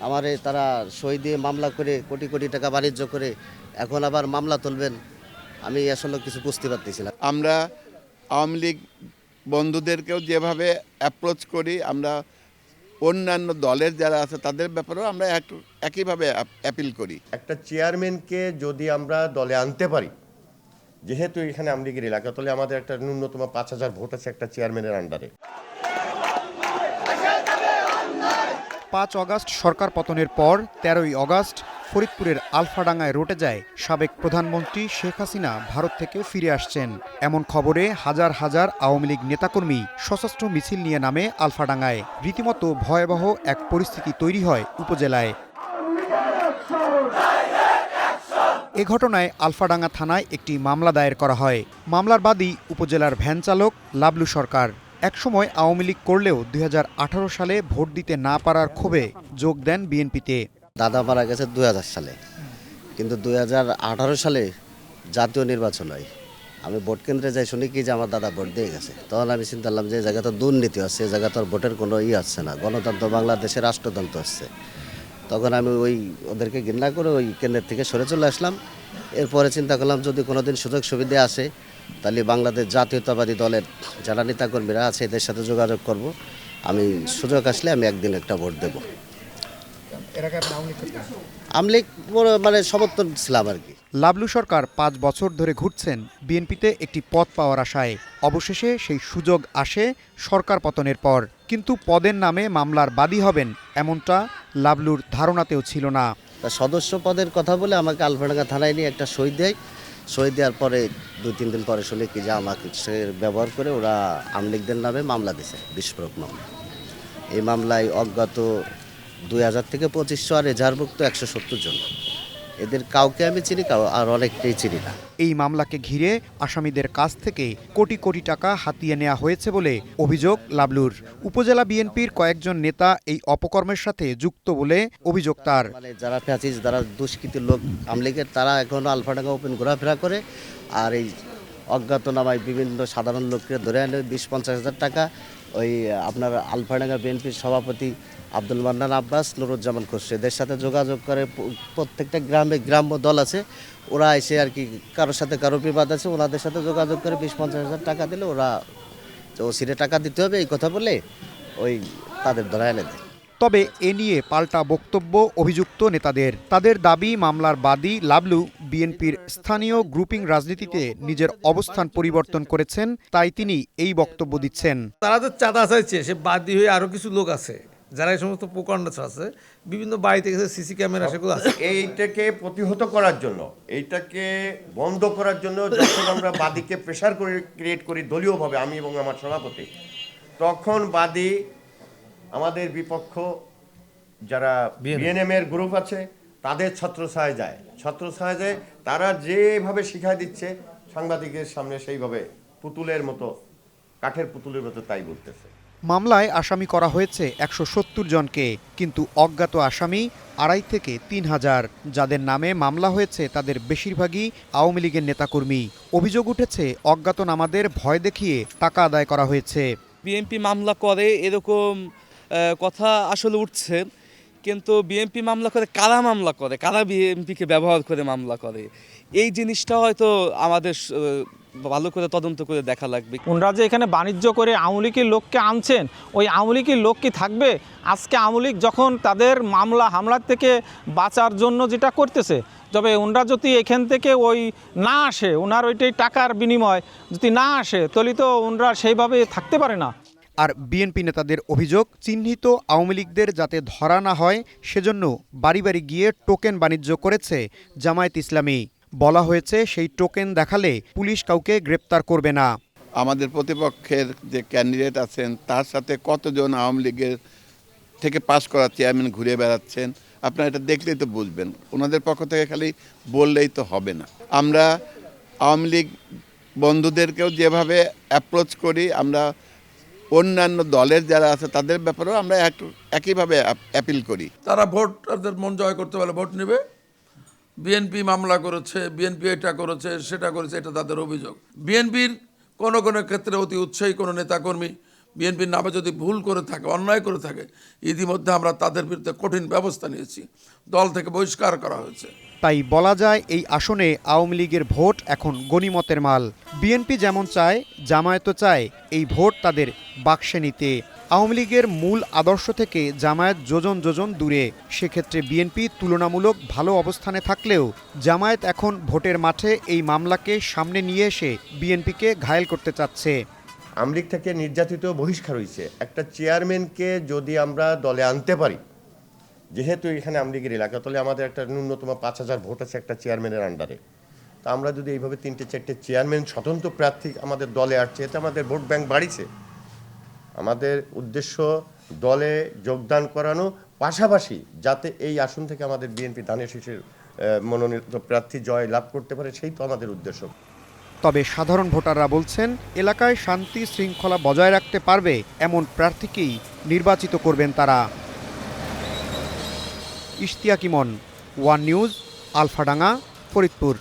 আমারে তারা সই দিয়ে মামলা করে কোটি কোটি টাকা বাণিজ্য করে এখন আবার মামলা তুলবেন, আমি আসলে কিছু বুঝতে পারতেছি না। আমরা আওয়ামী লীগ বন্ধুদেরকেও যেভাবে অ্যাপ্রোচ করি, আমরা অন্যান্য দলের যারা আছে তাদের ব্যাপারেও আমরা একইভাবে অ্যাপিল করি। একটা চেয়ারম্যানকে যদি আমরা দলে আনতে পারি, যেহেতু এখানে আওয়ামী লীগের এলাকা, তাহলে আমাদের একটা ন্যূনতম 5,000 ভোট আছে একটা চেয়ারম্যানের আন্ডারে। 5 অগাস্ট সরকার পতনের পর 13ই অগাস্ট ফরিদপুরের আলফাডাঙ্গায় রটে যায় সাবেক প্রধানমন্ত্রী শেখ হাসিনা ভারত থেকে ফিরে আসছেন। এমন খবরে হাজার হাজার আওয়ামী লীগ নেতাকর্মী সশস্ত্র মিছিল নিয়ে নামে আলফাডাঙ্গায়। রীতিমতো ভয়াবহ এক পরিস্থিতি তৈরি হয় উপজেলায়। এ ঘটনায় আলফাডাঙ্গা থানায় একটি মামলা দায়ের করা হয়। মামলার বাদী উপজেলার ভ্যান চালক লাবলু সরকার। একসময় আওয়ামী লীগ করলেও 2018 সালে ভোট দিতে না পারার ক্ষোভে যোগ দেন বিএনপিতে। দাদা মারা গেছে 2000 সালে, কিন্তু 2018 সালে জাতীয় নির্বাচন হয়। আমি ভোট কেন্দ্রে যাই, শুনি কি যে আমার দাদা ভোট দিয়ে গেছে। তখন আমি চিন্তা করলাম যে এই জায়গা তো দুর্নীতি হচ্ছে, এই জায়গা তো ভোটের কোনো হচ্ছে না, গণতন্ত্র বাংলাদেশের রাষ্ট্রতন্ত্র হচ্ছে। তখন আমি ওদেরকে ঘৃণা করে ওই কেন্দ্রের থেকে সরে চলে আসলাম। এরপরে চিন্তা করলাম যদি কোনোদিন সুযোগ সুবিধা আসে তাহলে বাংলাদেশ জাতীয়তাবাদী দলের যারা নেতাকর্মীরা আছে এদের সাথে যোগাযোগ করব। আমি সুযোগ আসলে আমি একদিন একটা ভোট দেব। আওয়ামী লীগ মানে সমর্থন ছিলাম আর কি। লাবলু সরকার 5 বছর ধরে ঘুরছেন বিএনপিতে একটি পদ পাওয়ার আশায়। অবশেষে সেই সুযোগ আসে সরকার পতনের পর। কিন্তু পদের নামে মামলার বাদী হবেন এমনটা লাবলুর ধারণাতেও ছিল না। তা সদস্য পদের কথা বলে আমাকে আলফাডাঙ্গা থানায় নিয়ে একটা সই দেয়। সই দেওয়ার পরে 2-3 দিন পরে শুনি কি যে আমাকে সে ব্যবহার করে ওরা আওয়ামী লীগদের নামে মামলা দিয়েছে, বিস্ফোরক মামলা। এই মামলায় অজ্ঞাত 2000 থেকে 2500 আর এজাহারভুক্ত 170 জন। এদের কাউকে আমি চিনি, আর অনেকটাই চিনি না। এই মামলাকে ঘিরে আসামিদের কাছ থেকে কোটি কোটি টাকা হাতিয়ে নেওয়া হয়েছে বলে অভিযোগ লাবলুর। উপজেলা বিএনপির কয়েকজন নেতা এই অপকর্মের সাথে যুক্ত বলে অভিযোগ তার। মানে যারা ফ্যাসিস, যারা দুষ্কৃতির লোক আওয়ামী লীগের, তারা এখনও আলফাডাঙ্গা ওপেন ঘোরাফেরা করে। আর এই অজ্ঞাতনামায় বিভিন্ন সাধারণ লোককে ধরে আনে 20-50 হাজার টাকা। ওই আপনার আলফাডাঙ্গা বিএনপির সভাপতি আব্দুল মান্নান আব্বাস, নুরুজ্জামান খসরু এদের সাথে যোগাযোগ করে। প্রত্যেকটা গ্রাম্য দল আছে, ওরা এসে আর কি কারোর সাথে কারো বিবাদ আছে, ওনাদের সাথে যোগাযোগ করে 20-50 হাজার টাকা দিলে ওরা ওসিরে টাকা দিতে হবে এই কথা বলে ওই তাদের ধরে এনে দেয়। তবে এ নিয়ে পাল্টা বক্তব্য অভিযুক্ত নেতাদের। তাদের দাবি মামলার বাদী লাবলু বিএনপির স্থানীয় গ্রুপিং রাজনীতিতে নিজের অবস্থান পরিবর্তন করেছেন, তাই তিনি এই বক্তব্য দিচ্ছেন। তারা তো চাঁদা চাইছে, সে বাদী হয়ে আরও কিছু লোক আছে যারা এই সমস্ত প্রকাণ্ড আছে, বিভিন্ন বাড়িতে গেছে, সিসি ক্যামেরা সেগুলো আছে। এইটাকে প্রতিহত করার জন্য, এইটাকে বন্ধ করার জন্য যখন আমরা বাদীকে প্রেশার করে ক্রিয়েট করি দলীয়ভাবে, আমি এবং আমার সভাপতি, তখন বাদী আমাদের বিপক্ষ যারা বিএনএম এর গ্রুপ আছে তাদের ছত্রছায়ায় যায়। তারা যেভাবে শিখাই দিচ্ছে সাংবাদিকের সামনে সেইভাবে পুতুলের মতো, কাঠের পুতুলের মতো তাই বলতেছে। মামলায় আসামি করা হয়েছে 170 জনকে, কিন্তু অজ্ঞাত আসামি 2,500 থেকে 3,000। যাদের নামে মামলা হয়েছে তাদের বেশিরভাগই আওয়ামী লীগের নেতাকর্মী। অভিযোগ উঠেছে অজ্ঞাতনামাদের ভয় দেখিয়ে টাকা আদায় করা হয়েছে। বিএনপি মামলা করে এরকম কথা আসলে উঠছে, কিন্তু বিএনপি মামলা করে কারা মামলা করে, কারা বিএনপিকে ব্যবহার করে মামলা করে, এই জিনিসটা হয়তো আমাদের ভালো করে তদন্ত করে দেখা লাগবে। ওনারা যে এখানে বাণিজ্য করে আওয়ামী লীগের লোককে আনছেন, ওই আওয়ামী লীগের লোক কি থাকবে? আজকে আওয়ামী লীগ যখন তাদের হামলার থেকে বাঁচার জন্য যেটা করতেছে, তবে ওনারা যদি এখান থেকে ওই না আসে, ওনার ওইটাই টাকার বিনিময় যদি না আসে, তাহলে তো ওনারা সেইভাবে থাকতে পারে না। আর বিএনপি নেতাদের অভিযোগ, চিহ্নিত আওয়ামী লীগদের যাতে ধরা না হয় সেজন্য বাড়ি বাড়ি গিয়ে টোকেন বাণিজ্য করেছে জামায়াত ইসলামী। বলা হয়েছে সেই টোকেন দেখালে পুলিশ কাউকে গ্রেপ্তার করবে না। আমাদের প্রতিপক্ষের যে ক্যান্ডিডেট আছেন তার সাথে কতজন আওয়ামী লীগের থেকে পাশ করা চেয়ারম্যান ঘুরে বেড়াচ্ছেন, আপনারা এটা দেখলেই তো বুঝবেন। ওনাদের পক্ষ থেকে খালি বললেই তো হবে না। আমরা আওয়ামী লীগ বন্ধুদেরকেও যেভাবে অ্যাপ্রোচ করি, আমরা অন্যান্য দলের যারা আছে তাদের ব্যাপারেও আমরা একইভাবে অ্যাপিল করি। তারা ভোট, তাদের মন জয় করতে পারলে ভোট নেবে। বিএনপি মামলা করেছে, বিএনপি এটা করেছে, সেটা করেছে, এটা তাদের অভিযোগ। বিএনপির কোনো ক্ষেত্রে অতি উৎসাহী কোনো নেতাকর্মী বিএনপির নামে যদি ভুল করে থাকে, অন্যায় করে থাকে, ইতিমধ্যে আমরা তাদের বিরুদ্ধে কঠিন ব্যবস্থা নিয়েছি, দল থেকে বহিষ্কার করা হয়েছে। তাই বলা যায় এই আসনে আওয়ামী লীগের ভোট এখন গনিমতের মাল। বিএনপি যেমন চায়, জামায়াতও চায় এই ভোট তাদের বাক্সে নিতে। আওয়ামী লীগের মূল আদর্শ থেকে জামায়াত যোজন যোজন দূরে। সেক্ষেত্রে বিএনপি তুলনামূলক ভালো অবস্থানে থাকলেও জামায়াত এখন ভোটের মাঠে এই মামলাকে সামনে নিয়ে এসে বিএনপিকে ঘায়েল করতে চাচ্ছে। আওয়ামী লীগ থেকে নির্যাতিত বহিষ্কার হয়েছে, একটা চেয়ারম্যানকে যদি আমরা দলে আনতে পারি, যেহেতু এখানে আওয়ামী লীগের এলাকা, তাহলে আমাদের একটা ন্যূনতম 5,000 ভোট আছে একটা চেয়ারম্যানের আন্ডারে। তা আমরা যদি এইভাবে 3-4টে চেয়ারম্যান স্বতন্ত্র প্রার্থী আমাদের দলে আসছে, এতে আমাদের ভোট ব্যাংক বাড়িছে। আমাদের উদ্দেশ্য দলে যোগদান করানো, পাশাপাশি যাতে এই আসন থেকে আমাদের বিএনপি ধানের শীষের মনোনীত প্রার্থী জয় লাভ করতে পারে, সেই তো আমাদের উদ্দেশ্য। তবে সাধারণ ভোটাররা বলছেন এলাকায় শান্তি শৃঙ্খলা বজায় রাখতে পারবে এমন প্রার্থীকেই নির্বাচিত করবেন তারা। ইশতিয়াক ইমন, ওয়ান নিউজ, আলফাডাঙ্গা, ফরিদপুর।